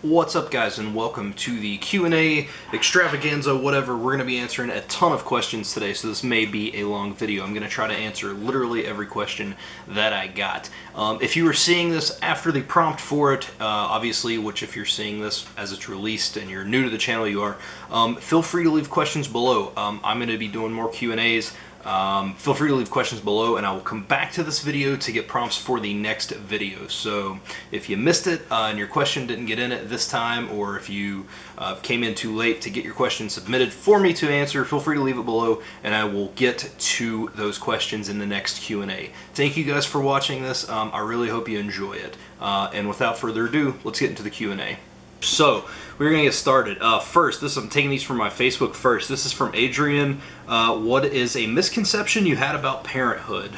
What's up, guys, and welcome to the Q&A extravaganza, whatever. We're going to be answering a ton of questions today, so this may be a long video. I'm going to try to answer literally every question that I got. If you are seeing this after the prompt for it, obviously, which if you're seeing this as it's released and you're new to the channel, you are, feel free to leave questions below. I'm going to be doing more Q&As. Feel free to leave questions below and I will come back to this video to get prompts for the next video. So if you missed it and your question didn't get in it this time, or if you came in too late to get your question submitted for me to answer, feel free to leave it below and I will get to those questions in the next Q&A. Thank you guys for watching this. I really hope you enjoy it. And without further ado, let's get into the Q&A. So, we're going to get started. First, I'm taking these from my Facebook first. This is from Adrian. What is a misconception you had about parenthood?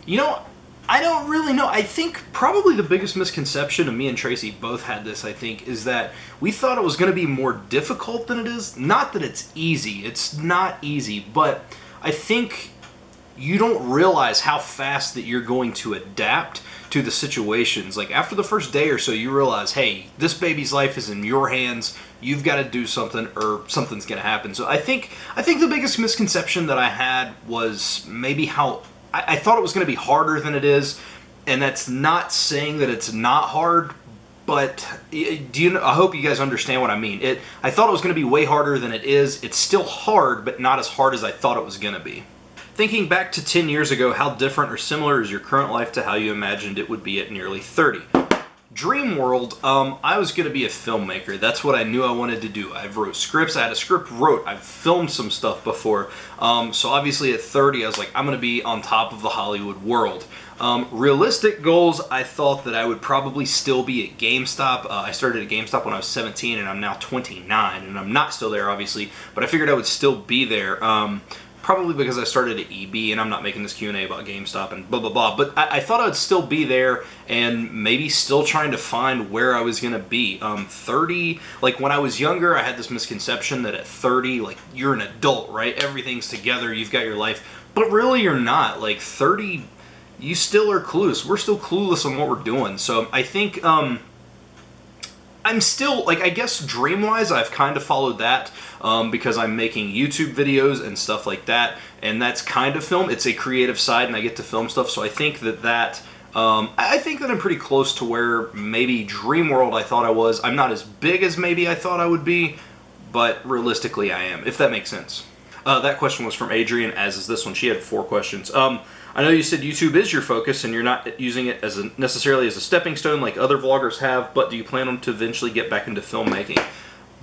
You know, I don't really know. I think probably the biggest misconception, and me and Tracy both had this, I think, is that we thought it was going to be more difficult than it is. Not that it's easy. It's not easy, but I think you don't realize how fast that you're going to adapt to the situations. Like after the first day or so, you realize, hey, this baby's life is in your hands. You've got to do something or something's going to happen. So I think the biggest misconception that I had was maybe how I thought it was going to be harder than it is. And that's not saying that it's not hard, but I hope you guys understand what I mean. I thought it was going to be way harder than it is. It's still hard, but not as hard as I thought it was going to be. Thinking back to 10 years ago, how different or similar is your current life to how you imagined it would be at nearly 30? Dream world, I was going to be a filmmaker. That's what I knew I wanted to do. I've wrote scripts. I had a script wrote. I've filmed some stuff before. So obviously at 30, I was like, I'm going to be on top of the Hollywood world. Realistic goals, I thought that I would probably still be at GameStop. I started at GameStop when I was 17 and I'm now 29 and I'm not still there obviously, but I figured I would still be there. Probably because I started at EB and I'm not making this Q&A about GameStop and blah, blah, blah. But I thought I'd still be there and maybe still trying to find where I was going to be. 30, like when I was younger, I had this misconception that at 30, like you're an adult, right? Everything's together, you've got your life. But really you're not. Like 30, you still are clueless. We're still clueless on what we're doing. So I think I'm still, like, I guess dream-wise, I've kind of followed that because I'm making YouTube videos and stuff like that, and that's kind of film. It's a creative side, and I get to film stuff, so I think that I think that I'm pretty close to where maybe dream world I thought I was. I'm not as big as maybe I thought I would be, but realistically I am, if that makes sense. That question was from Adrian, as is this one. She had 4 questions. I know you said YouTube is your focus and you're not using it as necessarily as a stepping stone like other vloggers have, but do you plan on to eventually get back into filmmaking?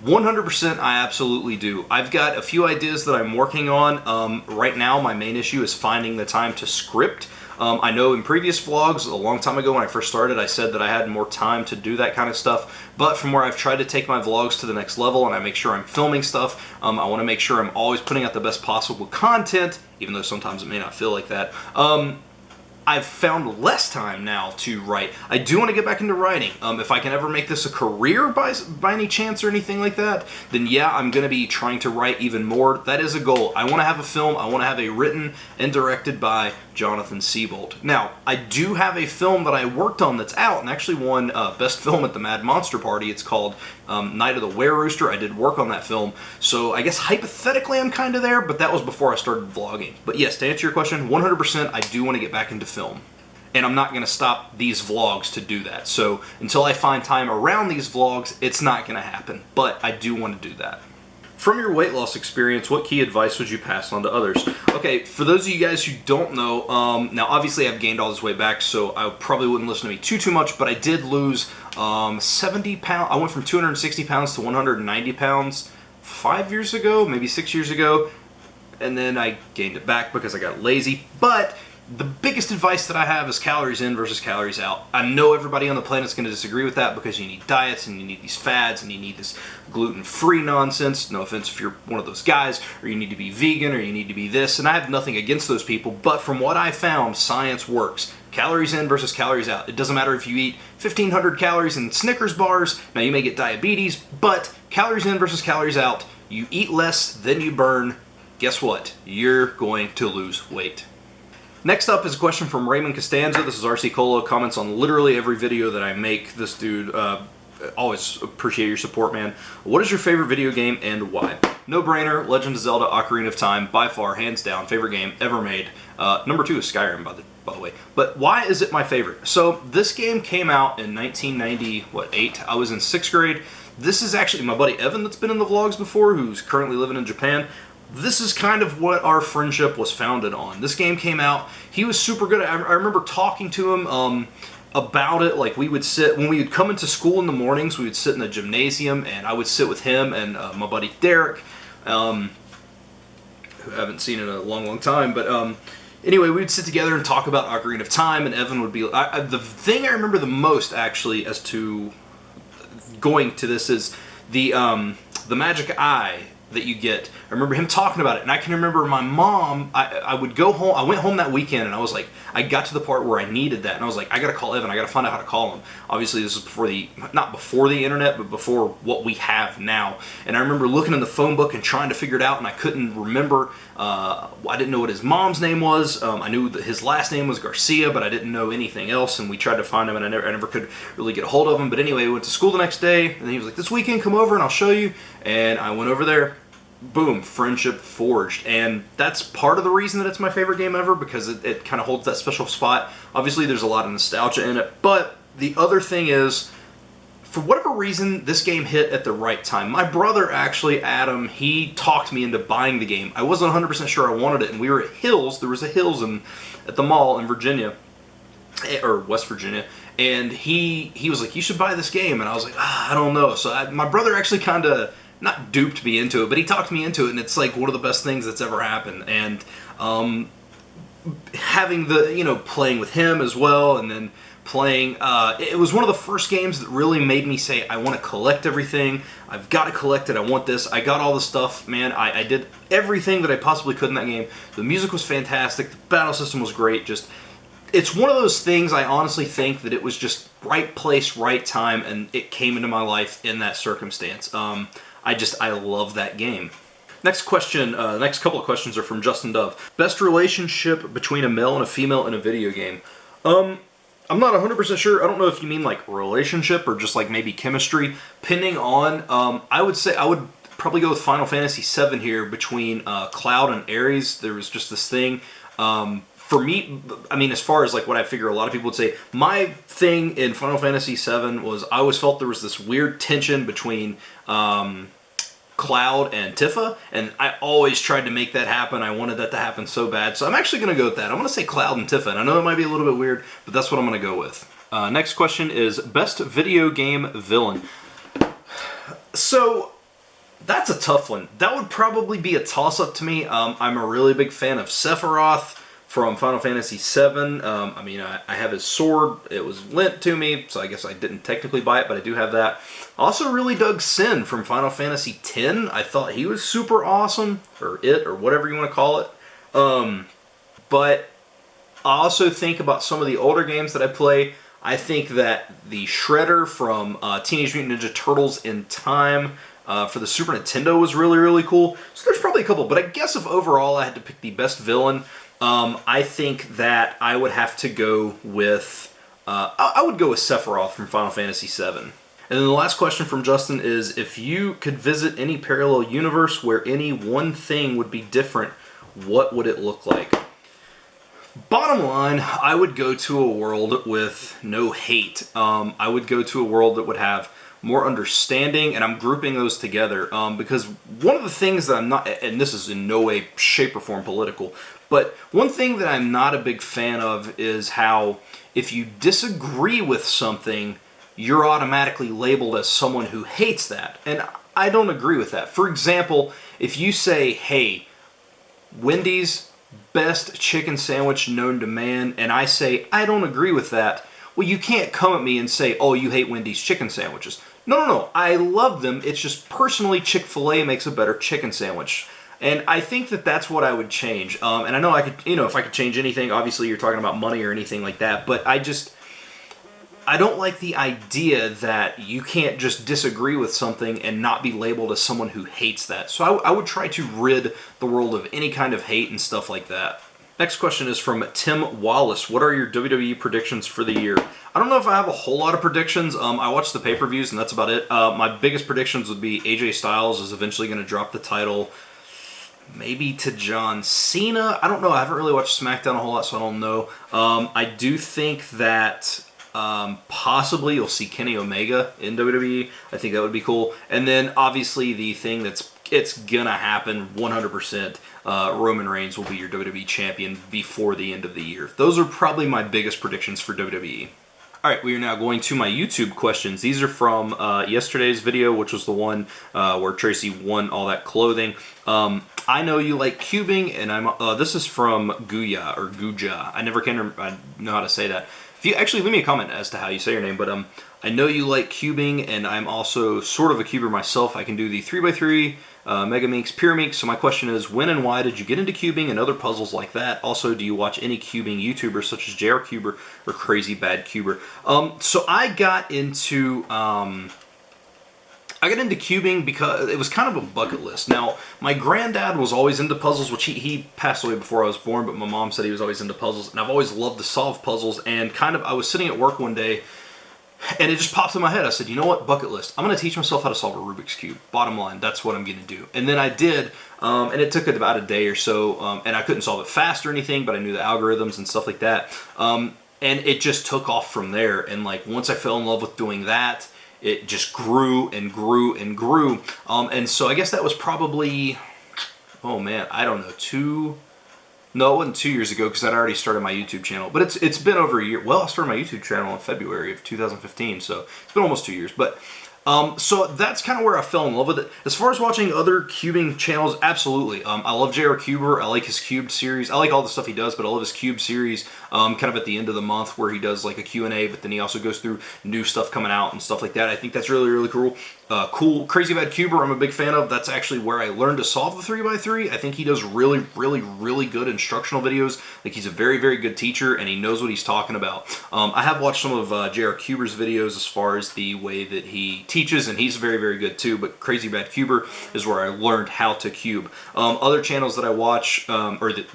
100% I absolutely do. I've got a few ideas that I'm working on. Right now my main issue is finding the time to script. I know in previous vlogs, a long time ago when I first started, I said that I had more time to do that kind of stuff, but from where I've tried to take my vlogs to the next level and I make sure I'm filming stuff, I want to make sure I'm always putting out the best possible content, even though sometimes it may not feel like that. I've found less time now to write. I do want to get back into writing. If I can ever make this a career by any chance or anything like that, then yeah, I'm going to be trying to write even more. That is a goal. I want to have a film. I want to have a written and directed by Jonathan Siebold. Now, I do have a film that I worked on that's out and actually won Best Film at the Mad Monster Party. It's called Night of the Were-Rooster. I did work on that film. So I guess hypothetically I'm kind of there, but that was before I started vlogging. But yes, to answer your question, 100% I do want to get back into film. And I'm not going to stop these vlogs to do that. So until I find time around these vlogs, it's not going to happen. But I do want to do that. From your weight loss experience, what key advice would you pass on to others? Okay, for those of you guys who don't know, now obviously I've gained all this weight back, so I probably wouldn't listen to me too much, but I did lose 70 pounds. I went from 260 pounds to 190 pounds 5 years ago, maybe 6 years ago, and then I gained it back because I got lazy. But the biggest advice that I have is calories in versus calories out. I know everybody on the planet is going to disagree with that because you need diets and you need these fads and you need this gluten-free nonsense. No offense if you're one of those guys, or you need to be vegan, or you need to be this, and I have nothing against those people, but from what I found, science works. Calories in versus calories out. It doesn't matter if you eat 1,500 calories in Snickers bars, now you may get diabetes, but calories in versus calories out, you eat less than you burn, guess what? You're going to lose weight. Next up is a question from Raymond Costanza. This is RC Cola, comments on literally every video that I make. This dude always appreciate your support, man. What is your favorite video game and why? No brainer, Legend of Zelda Ocarina of Time, by far, hands down, favorite game ever made. Number 2 is Skyrim, by the way. But why is it my favorite? So this game came out in 1998. I was in 6th grade. This is actually my buddy Evan that's been in the vlogs before, who's currently living in Japan. This is kind of what our friendship was founded on. This game came out. He was super good. I remember talking to him about it. Like, we would sit, when we would come into school in the mornings, we would sit in the gymnasium, and I would sit with him and my buddy Derek, who I haven't seen in a long time, but anyway, we would sit together and talk about Ocarina of Time, and Evan would be, the thing I remember the most, actually, as to going to this is the magic eye that you get. I remember him talking about it, and I can remember my mom, I would go home, I went home that weekend, and I was like, I got to the part where I needed that, and I was like, I gotta call Evan, I gotta find out how to call him. Obviously, this is before not before the internet, but before what we have now. And I remember looking in the phone book and trying to figure it out, and I couldn't remember, I didn't know what his mom's name was. I knew that his last name was Garcia, but I didn't know anything else, and we tried to find him, and I never could really get a hold of him. But anyway, we went to school the next day, and he was like, this weekend, come over and I'll show you. And I went over there. Boom, friendship forged. And that's part of the reason that it's my favorite game ever, because it kind of holds that special spot. Obviously, there's a lot of nostalgia in it, but the other thing is, for whatever reason, this game hit at the right time. My brother, actually, Adam, he talked me into buying the game. I wasn't 100% sure I wanted it, and we were at Hills. There was a Hills at the mall in Virginia, or West Virginia, and he was like, you should buy this game. And I was like, I don't know. So my brother actually kind of, not duped me into it, but he talked me into it, and it's like one of the best things that's ever happened. And having the, playing with him as well, and then playing, it was one of the first games that really made me say, I want to collect everything, I've got to collect it, I want this, I got all the stuff, man, I did everything that I possibly could in that game. The music was fantastic, the battle system was great, just, it's one of those things I honestly think that it was just right place, right time, and it came into my life in that circumstance. I love that game. Next question, next couple of questions are from Justin Dove. Best relationship between a male and a female in a video game? I'm not 100% sure. I don't know if you mean like relationship or just like maybe chemistry. Depending on, I would say I would probably go with Final Fantasy VII here between Cloud and Ares. There was just this thing. For me, I mean, as far as like what I figure a lot of people would say, my thing in Final Fantasy VII was I always felt there was this weird tension between Cloud and Tifa, and I always tried to make that happen. I wanted that to happen so bad. So I'm actually going to go with that. I'm going to say Cloud and Tifa, and I know it might be a little bit weird, but that's what I'm going to go with. Next question is best video game villain. So that's a tough one. That would probably be a toss-up to me. I'm a really big fan of Sephiroth from Final Fantasy VII. I mean, I have his sword. It was lent to me, so I guess I didn't technically buy it, but I do have that. I also really dug Sin from Final Fantasy X. I thought he was super awesome, or whatever you want to call it. But I also think about some of the older games that I play. I think that the Shredder from Teenage Mutant Ninja Turtles in Time for the Super Nintendo was really, really cool. So there's probably a couple, but I guess if overall I had to pick the best villain, I think that I would have to go with, I would go with Sephiroth from Final Fantasy VII. And then the last question from Justin is, if you could visit any parallel universe where any one thing would be different, what would it look like? Bottom line, I would go to a world with no hate. I would go to a world that would have more understanding, and I'm grouping those together because one of the things that I'm not, and this is in no way, shape, or form political, but one thing that I'm not a big fan of is how if you disagree with something, you're automatically labeled as someone who hates that. And I don't agree with that. For example, if you say, hey, Wendy's best chicken sandwich known to man, and I say, I don't agree with that, well, you can't come at me and say, oh, you hate Wendy's chicken sandwiches. No. I love them. It's just personally Chick-fil-A makes a better chicken sandwich. And I think that that's what I would change. And I know I could, if I could change anything, obviously you're talking about money or anything like that, but I don't like the idea that you can't just disagree with something and not be labeled as someone who hates that. So I would try to rid the world of any kind of hate and stuff like that. Next question is from Tim Wallace. What are your WWE predictions for the year? I don't know if I have a whole lot of predictions. I watched the pay-per-views, and that's about it. My biggest predictions would be AJ Styles is eventually going to drop the title, maybe to John Cena. I don't know. I haven't really watched SmackDown a whole lot, so I don't know. I do think that possibly you'll see Kenny Omega in WWE. I think that would be cool. And then, obviously, the thing it's gonna happen 100%. Roman Reigns will be your WWE champion before the end of the year. Those are probably my biggest predictions for WWE. Alright, we are now going to my YouTube questions. These are from yesterday's video, which was the one where Tracy won all that clothing. I know you like cubing, and this is from Guya, or Guja. I never can know how to say that. If you actually leave me a comment as to how you say your name, but I know you like cubing, and I'm also sort of a cuber myself. I can do the 3x3, Mega Minx, Pyraminx. So my question is, when and why did you get into cubing and other puzzles like that? Also, do you watch any cubing YouTubers such as JR Cuber or Crazy Bad Cuber? So I got into cubing because it was kind of a bucket list. Now, my granddad was always into puzzles, which he passed away before I was born, but my mom said he was always into puzzles, and I've always loved to solve puzzles, and I was sitting at work one day, and it just popped in my head. I said, you know what, bucket list. I'm going to teach myself how to solve a Rubik's Cube. Bottom line, that's what I'm going to do. And then I did, and it took about a day or so, and I couldn't solve it fast or anything, but I knew the algorithms and stuff like that. And it just took off from there, and like once I fell in love with doing that, it just grew and grew and grew. And so I guess that was probably, oh man, I don't know, no, it wasn't 2 years ago because I'd already started my YouTube channel. But it's been over a year. Well, I started my YouTube channel in February of 2015, so it's been almost 2 years. But so that's kind of where I fell in love with it. As far as watching other cubing channels, absolutely. I love JR Cuber. I like his Cubed series. I like all the stuff he does, but I love his Cube series kind of at the end of the month where he does like a Q&A, but then he also goes through new stuff coming out and stuff like that. I think that's really, really cool. Crazy Bad Cuber, I'm a big fan of. That's actually where I learned to solve the 3x3. I think he does really, really, really good instructional videos. Like, he's a very, very good teacher, and he knows what he's talking about. I have watched some of JR Cuber's videos as far as the way that he teaches, and he's very, very good too, but Crazy Bad Cuber is where I learned how to cube. Other channels that I watch, or the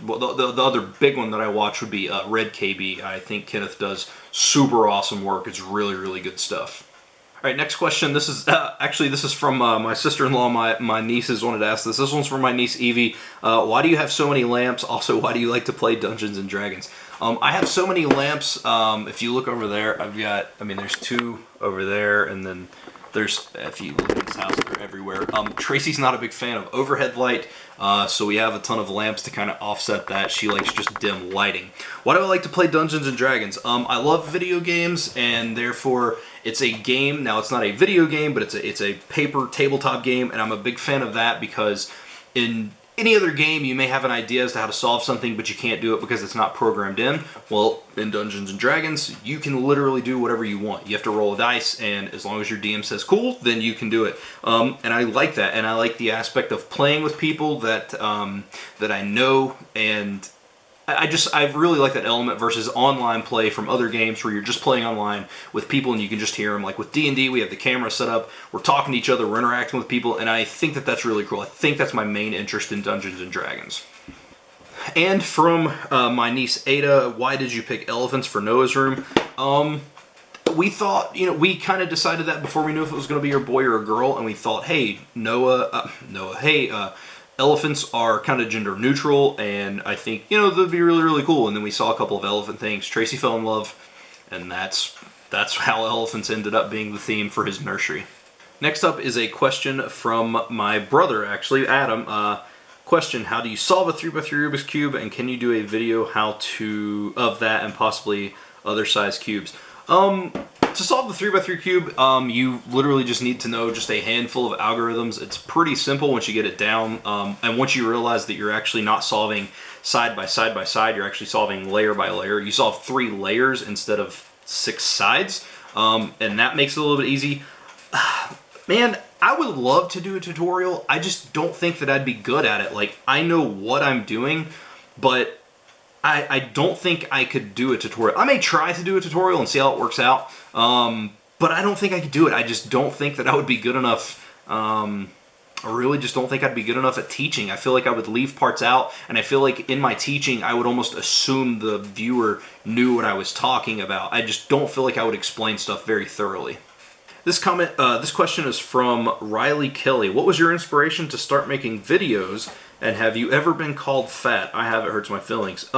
other big one that I watch would be Red KB. I think Kenneth does super awesome work. It's really, really good stuff. All right, next question. This is from my sister-in-law. My nieces wanted to ask this. This one's from my niece Evie. Why do you have so many lamps? Also, why do you like to play Dungeons and Dragons? I have so many lamps. If you look over there, there's two over there, and then if you look at this house, they're everywhere. Tracy's not a big fan of overhead light, so we have a ton of lamps to kind of offset that. She likes just dim lighting. Why do I like to play Dungeons and Dragons? I love video games, and therefore it's a game. Now, it's not a video game, but it's a paper tabletop game, and I'm a big fan of that because in any other game, you may have an idea as to how to solve something, but you can't do it because it's not programmed in. Well, in Dungeons and Dragons, you can literally do whatever you want. You have to roll a dice, and as long as your DM says cool, then you can do it. And I like that, and I like the aspect of playing with people that I know, and I really like that element versus online play from other games where you're just playing online with people and you can just hear them. Like with D&D, we have the camera set up, we're talking to each other, we're interacting with people, and I think that that's really cool. I think that's my main interest in Dungeons and Dragons. And from my niece Ada, why did you pick elephants for Noah's room? We thought, we kind of decided that before we knew if it was going to be a boy or a girl, and we thought, hey, elephants are kind of gender neutral, and I think, they'd be really, really cool. And then we saw a couple of elephant things. Tracy fell in love, and that's how elephants ended up being the theme for his nursery. Next up is a question from my brother, actually, Adam. Question, how do you solve a 3x3 Rubik's Cube, and can you do a video of that and possibly other size cubes? To solve the 3x3 cube, you literally just need to know just a handful of algorithms. It's pretty simple once you get it down, and once you realize that you're actually not solving side by side by side, you're actually solving layer by layer. You solve 3 layers instead of 6 sides, and that makes it a little bit easy. Man, I would love to do a tutorial. I just don't think that I'd be good at it. Like, I know what I'm doing, but I don't think I could do a tutorial. I may try to do a tutorial and see how it works out, but I don't think I could do it. I just don't think that I would be good enough. I really just don't think I'd be good enough at teaching. I feel like I would leave parts out, and I feel like in my teaching, I would almost assume the viewer knew what I was talking about. I just don't feel like I would explain stuff very thoroughly. This question is from Riley Kelly. What was your inspiration to start making videos, and have you ever been called fat? I have, it hurts my feelings.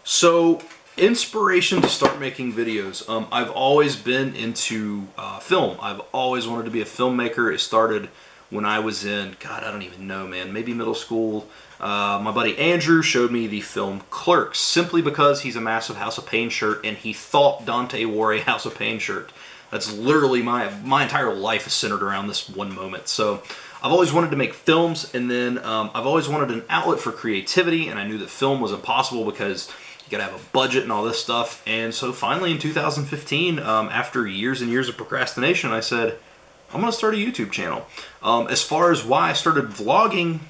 So inspiration to start making videos. I've always been into film. I've always wanted to be a filmmaker. It started when I was in, God, I don't even know, man, maybe middle school. My buddy Andrew showed me the film Clerks, simply because he's a massive House of Pain shirt, and he thought Dante wore a House of Pain shirt. That's literally my entire life is centered around this one moment. So I've always wanted to make films, and then I've always wanted an outlet for creativity, and I knew that film was impossible because you gotta have a budget and all this stuff. And so finally in 2015, after years and years of procrastination, I said, I'm gonna start a YouTube channel. As far as why I started vlogging,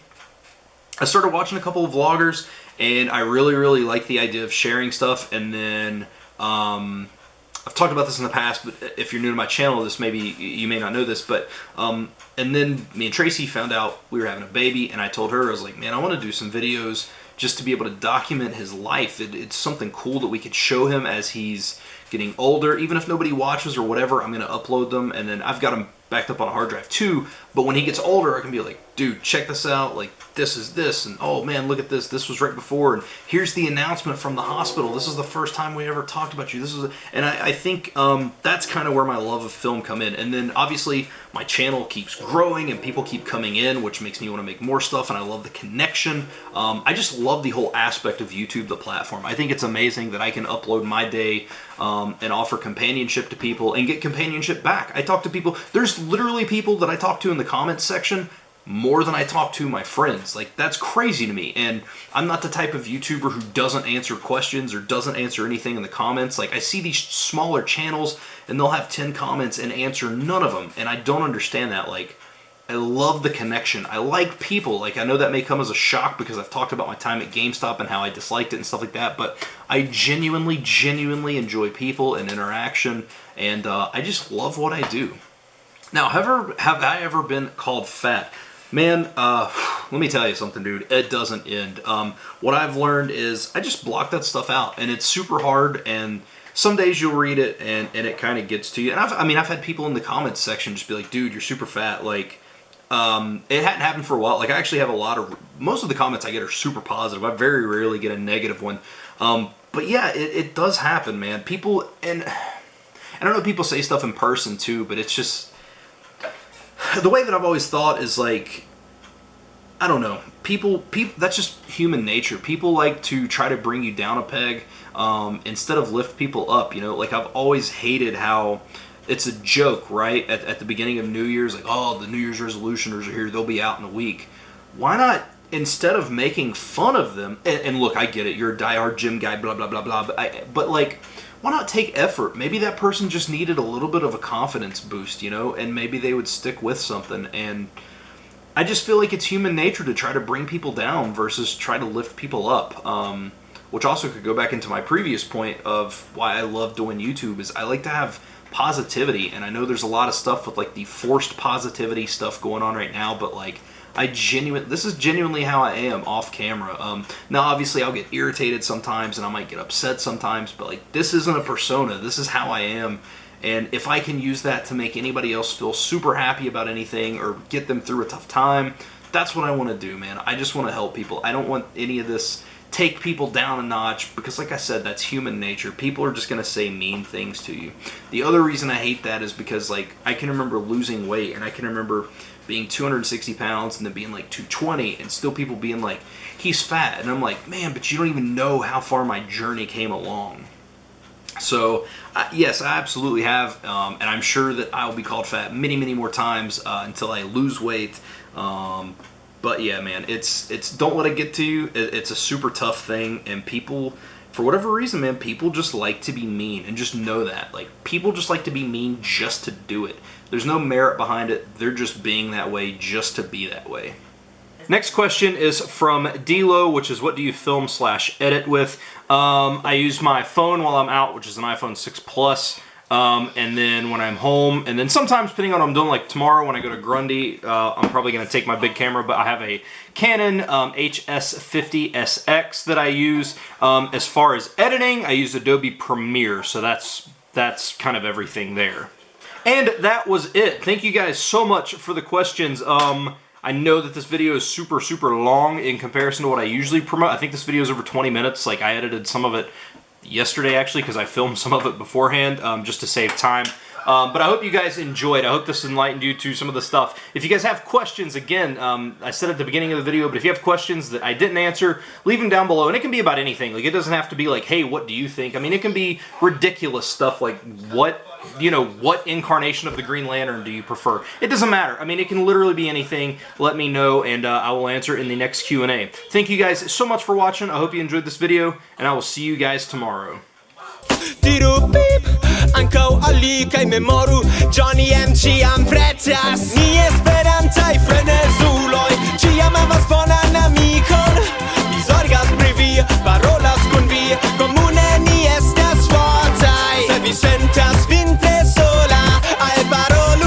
I started watching a couple of vloggers, and I really like the idea of sharing stuff. And then I've talked about this in the past, but if you're new to my channel, this maybe you may not know this, but and then me and Tracy found out we were having a baby, and I told her, I was like, man, I want to do some videos just to be able to document his life. It's something cool that we could show him as he's getting older. Even if nobody watches or whatever, I'm going to upload them, and then I've got them backed up on a hard drive too. But when he gets older, I can be like, dude, check this out. Like, this is this, and oh man, look at this. This was right before, and here's the announcement from the hospital. This is the first time we ever talked about you. This is, and I think that's kind of where my love of film come in. And then obviously my channel keeps growing, and people keep coming in, which makes me want to make more stuff. And I love the connection. I just love the whole aspect of YouTube, the platform. I think it's amazing that I can upload my day and offer companionship to people and get companionship back. I talk to people. There's literally people that I talk to in the comments section more than I talk to my friends. Like, that's crazy to me. And I'm not the type of YouTuber who doesn't answer questions or doesn't answer anything in the comments. Like, I see these smaller channels and they'll have 10 comments and answer none of them, and I don't understand that. Like, I love the connection. I like people. Like, I know that may come as a shock because I've talked about my time at GameStop and how I disliked it and stuff like that, but I genuinely enjoy people and interaction, and I just love what I do. Now, have I ever been called fat? Man, let me tell you something, dude. It doesn't end. What I've learned is I just block that stuff out, and it's super hard, and some days you'll read it, and it kind of gets to you. And I've had people in the comments section just be like, dude, you're super fat. Like, it hadn't happened for a while. Like, I actually have most of the comments I get are super positive. I very rarely get a negative one. But yeah, it does happen, man. People, and I don't know, people say stuff in person too, but it's just, the way that I've always thought is like, I don't know, people, that's just human nature. People like to try to bring you down a peg instead of lift people up, you know? Like, I've always hated how it's a joke, right? At the beginning of New Year's, like, oh, the New Year's resolutioners are here, they'll be out in a week. Why not, instead of making fun of them, and look, I get it, you're a diehard gym guy, blah, blah, blah, blah, but like, why not take effort? Maybe that person just needed a little bit of a confidence boost, you know, and maybe they would stick with something. And I just feel like it's human nature to try to bring people down versus try to lift people up, which also could go back into my previous point of why I love doing YouTube is I like to have positivity. And I know there's a lot of stuff with like the forced positivity stuff going on right now, but like, this is genuinely how I am off camera. Now obviously I'll get irritated sometimes and I might get upset sometimes, but like, this isn't a persona, this is how I am. And if I can use that to make anybody else feel super happy about anything or get them through a tough time, that's what I want to do, man. I just want to help people. I don't want any of this take people down a notch, because like I said, that's human nature. People are just going to say mean things to you. The other reason I hate that is because like, I can remember losing weight, and I can remember being 260 pounds and then being like 220, and still people being like, he's fat. And I'm like, man, but you don't even know how far my journey came along. So yes, I absolutely have, and I'm sure that I'll be called fat many more times until I lose weight. But yeah, man, it's don't let it get to you. It's a super tough thing, and people, for whatever reason, man, people just like to be mean, and just know that. Like, people just like to be mean just to do it. There's no merit behind it. They're just being that way just to be that way. Next question is from D-Lo, which is, what do you film/edit with? I use my phone while I'm out, which is an iPhone 6 Plus. and then when I'm home, and then sometimes depending on what I'm doing, like tomorrow when I go to Grundy, I'm probably going to take my big camera, but I have a Canon HS50SX that I use. As far as editing, I use Adobe Premiere, so that's kind of everything there. And that was it. Thank you guys so much for the questions. I know that this video is super, super long in comparison to what I usually promote. I think this video is over 20 minutes. Like, I edited some of it yesterday, actually, because I filmed some of it beforehand, just to save time. But I hope you guys enjoyed. I hope this enlightened you to some of the stuff. If you guys have questions, again, I said at the beginning of the video, but if you have questions that I didn't answer, leave them down below. And it can be about anything. Like, it doesn't have to be like, hey, what do you think? I mean, it can be ridiculous stuff like, what incarnation of the Green Lantern do you prefer? It doesn't matter. I mean, it can literally be anything. Let me know, and I will answer in the next Q&A. Thank you guys so much for watching. I hope you enjoyed this video, and I will see you guys tomorrow. Johnny MC, I'm pretas.